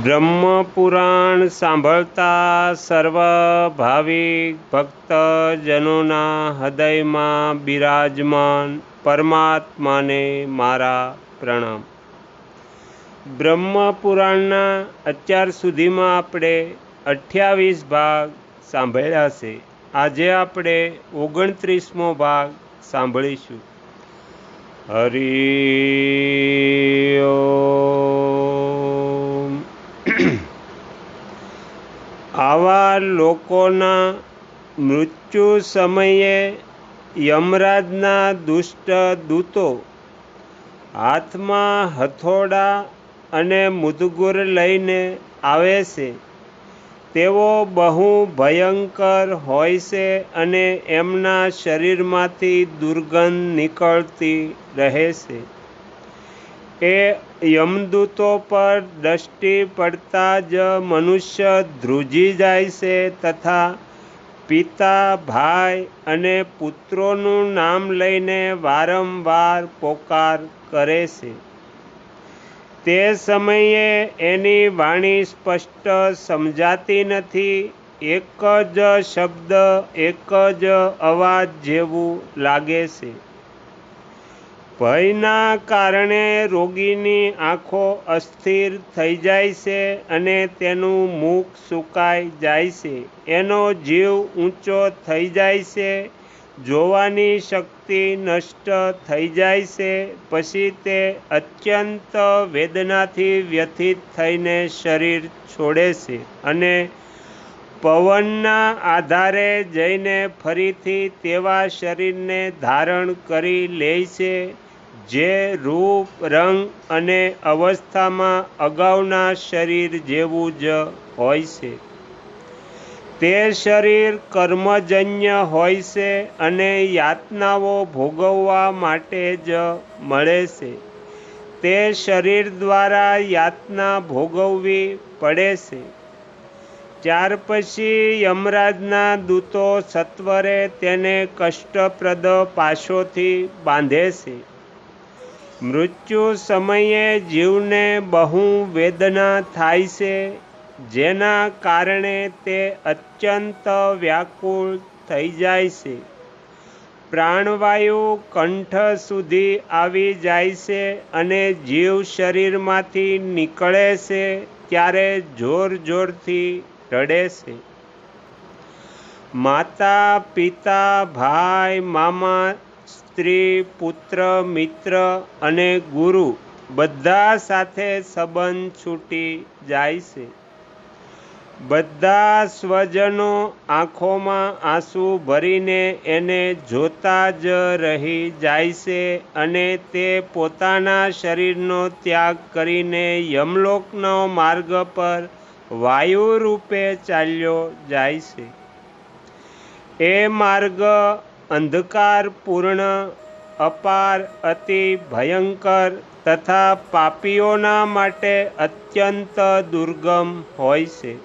બ્રહ્મપુરાણ સાંભળતા સર્વ ભાવિક ભક્તજનોના હૃદયમાં બિરાજમાન પરમાત્માને મારા પ્રણામ. બ્રહ્મપુરાણના અત્યાર સુધીમાં આપણે 28 ભાગ સાંભળ્યા છે. આજે આપણે 29મો ભાગ સાંભળીશું. હરિ ઓમ. આવા લોકોના મૃત્યુ સમયે યમરાજના દુષ્ટ દૂતો હાથમાં હથોડા અને મુદગુર લઈને આવે છે. તેઓ બહુ ભયંકર હોય છે અને એમના શરીરમાંથી દુર્ગંધ નીકળતી રહે છે. એ યમદૂતો પર દ્રષ્ટિ પડતા જ મનુષ્ય ધ્રુજી જાય છે તથા પિતા, ભાઈ અને પુત્રોનું નામ લઈને વારંવાર પોકાર કરે છે. તે સમયે એની વાણી સ્પષ્ટ સમજાતી નથી. એક જ શબ્દ, એક જ અવાજ જેવું લાગે છે. ભયના કારણે રોગીની આંખો અસ્થિર થઈ જાય છે અને તેનું મુખ સુકાઈ જાય છે. એનો જીવ ઊંચો થઈ જાય છે. જોવાની શક્તિ નષ્ટ થઈ જાય છે. પછી તે અત્યંત વેદનાથી વ્યથિત થઈને શરીર છોડે છે અને પવનના આધારે જઈને ફરીથી તેવા શરીરને ધારણ કરી લે છે જે રૂપ, રંગ અને અવસ્થામાં અગાઉના શરીર જેવું જ હોય છે. તે શરીર કર્મજન્ય હોય છે અને યાતનાઓ ભોગવવા માટે જ મળે છે. તે શરીર દ્વારા યાતના ભોગવવી પડે છે. ત્યાર પછી યમરાજના દૂતો સત્વરે તેને કષ્ટપ્રદ પાશોથી બાંધે છે. મૃત્યુ સમયે જીવને બહુ વેદના થાય છે, જેના કારણે તે અત્યંત વ્યાકુળ થઈ જાય છે. પ્રાણવાયુ કંઠ સુધી આવી જાય છે અને જીવ શરીરમાંથી નીકળે છે ત્યારે જોર જોરથી રડે છે. માતા, પિતા, ભાઈ, મામા, સ્ત્રી, પુત્ર, મિત્ર અને ગુરુ બધા સાથે સંબંધ છૂટી જાય છે. બધા સ્વજનો આંખોમાં આંસુ ભરીને એને જોતા જ રહી જાય છે અને તે પોતાના શરીરનો ત્યાગ કરીને યમલોકનો માર્ગ પર વાયુ રૂપે ચાલ્યો જાય છે. એ માર્ગ અંધકારપૂર્ણ, અપાર, અતિ ભયંકર તથા પાપીઓના માટે અત્યંત દુર્ગમ હોય છે.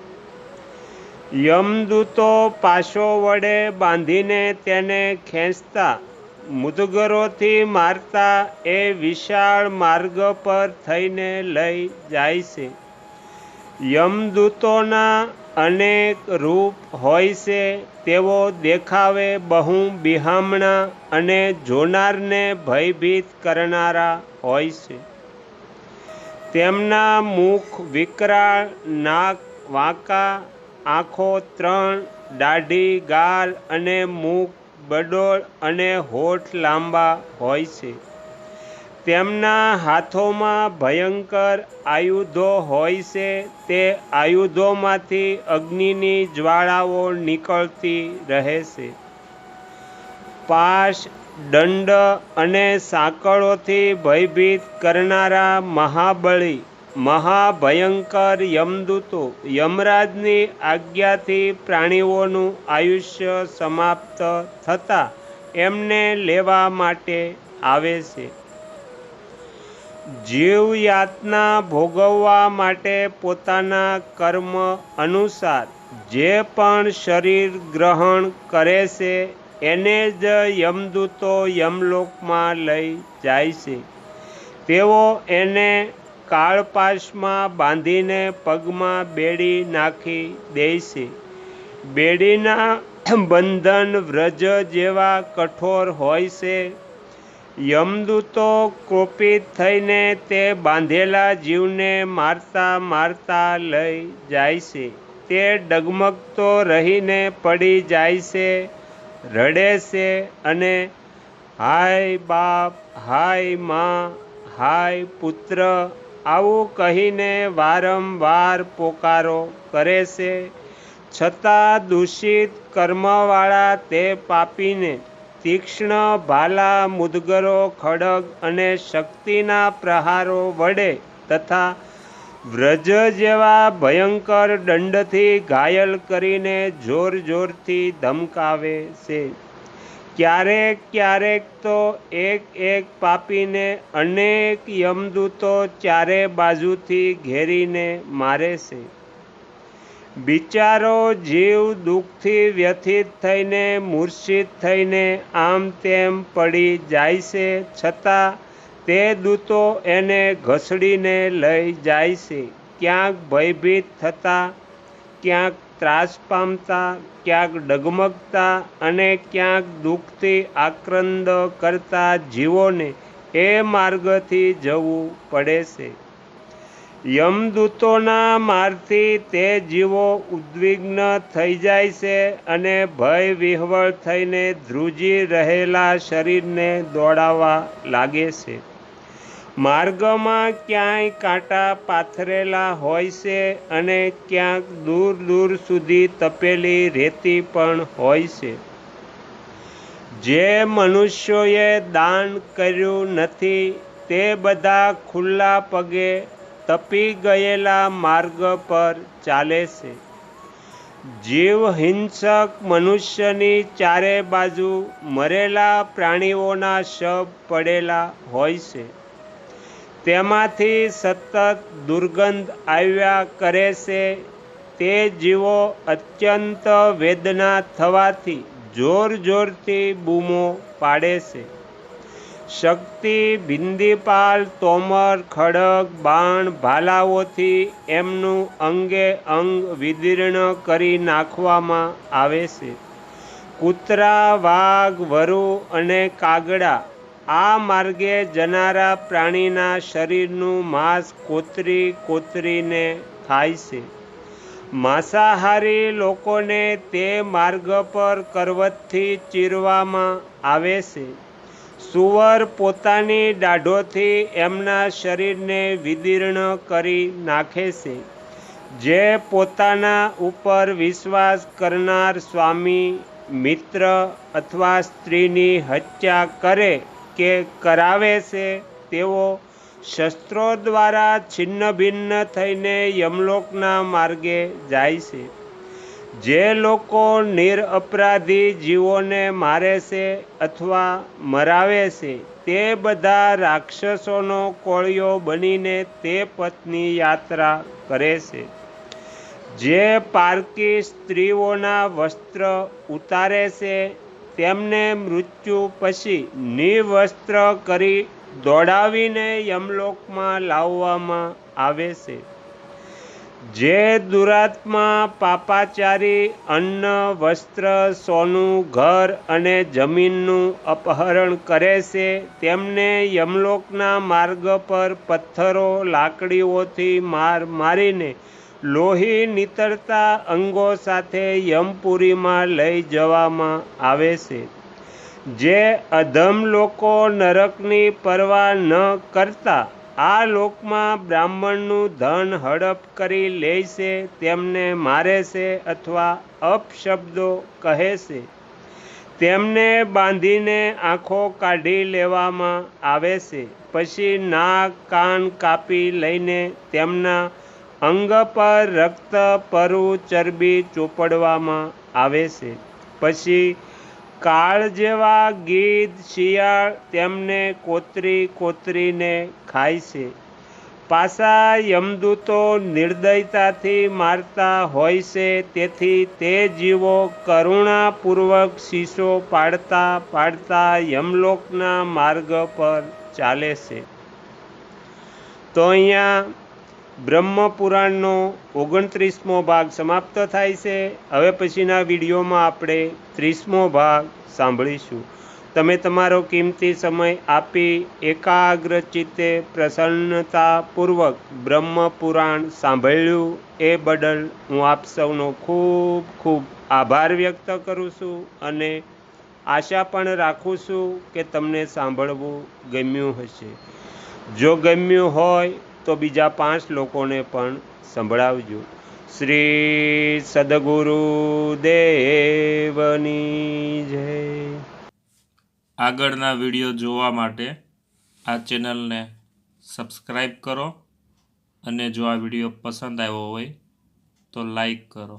યમદૂતો પાશો વડે બાંધીને તેને ખેંચતા, મુદગરોથી મારતા એ વિશાળ માર્ગ પર થઈને લઈ જાય છે. યમદૂતોના અનેક રૂપ હોય છે. તેઓ દેખાવે બહુ બિહામણા અને જોનારને ભયભીત કરનારા હોય છે. તેમના મુખ વિકરાળ, નાક વાંકા, આંખો 3, દાઢી, ગાલ અને મુખ બડોળ અને હોઠ લાંબા હોય છે. તેમના હાથોમાં ભયંકર આયુધો હોય છે. તે આયુધોમાંથી અગ્નિની જ્વાળાઓ નીકળતી રહે છે. પાશ, દંડ અને સાંકળોથી ભયભીત કરનારા મહાબળી, મહાભયંકર યમદૂતો યમરાજની આજ્ઞાથી પ્રાણીઓનું આયુષ્ય સમાપ્ત થતાં એમને લેવા માટે આવે છે. જીવ યાતના ભોગવવા માટે પોતાના કર્મ અનુસાર જે પણ શરીર ગ્રહણ કરે છે એને જ યમદૂતો યમલોકમાં લઈ જાય છે. તેઓ એને કાળપાશમાં બાંધીને પગમાં બેડી નાખી દે છે. બેડીના બંધન વ્રજ જેવા કઠોર હોય છે. યમદૂતો ક્રોપિત થઈને તે બાંધેલા જીવને મારતા મારતા લઈ જાય છે. તે ડગમગતો રહીને પડી જાય છે, રડે છે અને હાય બાપ, હાય માં, હાય પુત્ર આવું કહીને વારંવાર પોકારો કરે છે. છતાં દૂષિત કર્મવાળા તે પાપીને તીક્ષ્ણ ભાલા, મુદગરો, ખડગ અને શક્તિના પ્રહારો વડે તથા વ્રજ જેવા ભયંકર દંડથી ઘાયલ કરીને જોર જોરથી ધમકાવે છે. ક્યારેક ક્યારેક તો એક એક પાપીને અનેક યમદૂતો ચારે બાજુથી ઘેરીને મારે છે. બિચારો જીવ દુઃખથી વ્યથિત થઈને મૂર્છિત થઈને આમ તેમ પડી જાય છે. છતાં તે દૂતો એને ઘસડીને લઈ જાય છે. ક્યાંક ભયભીત થતા, ક્યાંક ત્રાસ પામતા, ક્યાંક ડગમગતા અને ક્યાંક દુઃખથી આક્રંદ કરતા જીવોને એ માર્ગથી જવું પડે છે. યમદૂતોના મારથી તે જીવો ઉદ્વિગ્ન થઈ જાય છે અને ભય વિહ્વળ થઈને ધ્રુજી રહેલા શરીરને દોડાવવા લાગે છે. માર્ગમાં ક્યાંય કાંટા પાથરેલા હોય છે અને ક્યાંક દૂર દૂર સુધી તપેલી રેતી પણ હોય છે. જે મનુષ્યોએ દાન કર્યું નથી તે બધા ખુલ્લા પગે તપી ગયેલા માર્ગ પર ચાલે છે. જીવ હિંસક મનુષ્યની ચારે બાજુ મરેલા પ્રાણીઓના શબ પડેલા હોય છે. તેમાંથી સતત દુર્ગંધ આવ્યા કરે છે. તે જીવો અત્યંત વેદના થવાથી જોર જોરથી બૂમો પાડે છે. શક્તિ, ભિંદીપાલ, તોમર, ખડગ, બાણ, ભાલાઓથી એમનું અંગે અંગ વિદીર્ણ કરી નાખવામાં આવે છે. કૂતરા, વાઘ, વરુ અને કાગડા આ માર્ગે જનારા પ્રાણીના શરીરનું માંસ કોતરી કોતરીને ખાય છે. માંસાહારી લોકોને તે માર્ગ પર કરવતથી ચીરવામાં આવે છે. સુવર પોતાની દાઢોથી એમના શરીરને વિદીર્ણ કરી નાખે છે. જે પોતાના ઉપર વિશ્વાસ કરનાર સ્વામી, મિત્ર અથવા સ્ત્રીની હત્યા કરે કે કરાવે છે તેઓ શસ્ત્રો દ્વારા છિન્ન ભિન્ન થઈને યમલોકના માર્ગે જાય છે. જે લોકો નિરઅપરાધી જીવોને મારે છે અથવા મરાવે છે તે બધા રાક્ષસોનો કોળિયો બનીને તે પથની યાત્રા કરે છે. જે પારકી સ્ત્રીઓના વસ્ત્ર ઉતારે છે તેમને મૃત્યુ પછી નિવસ્ત્ર કરી દોડાવીને યમલોકમાં લાવવામાં આવે છે. જે દુરાત્મા પાપાચારી અન્ન, વસ્ત્ર, સોનું, ઘર અને જમીનનું અપહરણ કરે છે તેમને યમલોકના માર્ગ પર પથ્થરો, લાકડીઓથી માર મારીને લોહી નીતરતા અંગો સાથે યમપુરીમાં લઈ જવામાં આવે છે. જે અધમ લોકો નરકની પરવા ન કરતા આ લોકમાં બ્રાહ્મણનું ધન હડપ કરી લે છે તેમને મારે છે અથવા અપશબ્દો કહે છે તેમને બાંધીને આંખો કાઢી લેવામાં આવે છે. પછી નાક, કાન કાપી લઈને તેમના અંગ પર રક્ત, પરુ, ચરબી ચોપડવામાં આવે છે. પછી કાળ જેવા ગીધ, શિયાળ તેમને કોતરી કોતરીને ખાય છે. પાછા યમદૂતો નિર્દયતાથી મારતા હોય છે તેથી તે જીવો કરુણાપૂર્વક શીશો પાડતા પાડતા યમલોકના માર્ગ પર ચાલે છે. તો અહીંયા બ્રહ્મપુરાણનો 29મો ભાગ સમાપ્ત થાય છે. હવે પછીના વિડીયોમાં આપણે 30મો ભાગ સાંભળીશું. તમે તમારો કિંમતી સમય આપી એકાગ્ર ચિત્તે પ્રસન્નતાપૂર્વક બ્રહ્મપુરાણ સાંભળ્યું એ બદલ હું આપ સૌનો ખૂબ ખૂબ આભાર વ્યક્ત કરું છું અને આશા પણ રાખું છું કે તમને સાંભળવું ગમ્યું હશે. જો ગમ્યું હોય તો બીજા 5 લોકોને પણ સંભળાવજો. શ્રી સદગુરુદેવની જય. આગળના વિડીયો જોવા માટે આ ચેનલને સબસ્ક્રાઈબ કરો અને જો આ વિડીયો પસંદ આવ્યો હોય તો લાઈક કરો.